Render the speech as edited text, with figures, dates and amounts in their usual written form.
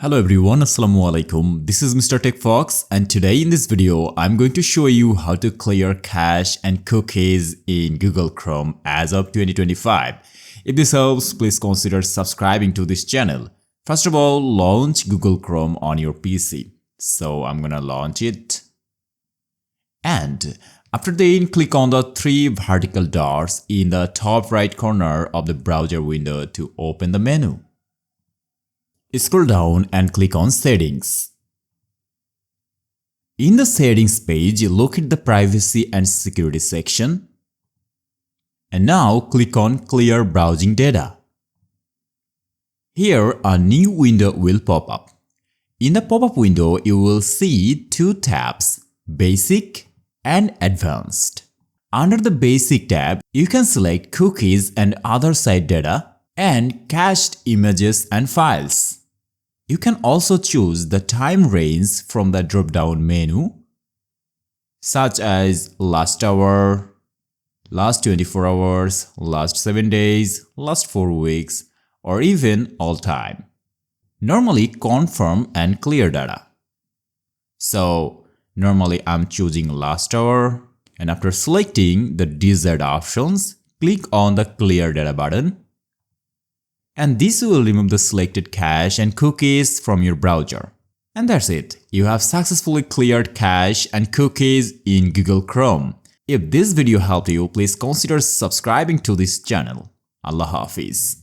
Hello everyone, Assalamu alaikum. This is Mr. TECHFOX and today in this video I'm going to show you how to clear cache and cookies in Google Chrome as of 2025. If this helps, please consider subscribing to this channel. First of all, launch Google Chrome on your PC. So I'm gonna launch it. And after that, click on the three vertical dots in the top right corner of the browser window to open the menu. Scroll down and click on Settings. In the Settings page, locate the Privacy and Security section. And now click on Clear Browsing Data. Here, a new window will pop up. In the pop-up window, you will see two tabs, Basic and Advanced. Under the Basic tab, you can select Cookies and other site data and cached images and files. You can also choose the time range from the drop-down menu, such as last hour, last 24 hours, last 7 days, last 4 weeks, or even all time. Normally, confirm and clear data. So, normally I'm choosing last hour, and after selecting the desired options, click on the clear data button. And this will remove the selected cache and cookies from your browser. And that's it. You have successfully cleared cache and cookies in Google Chrome. If this video helped you, please consider subscribing to this channel. Allah Hafiz.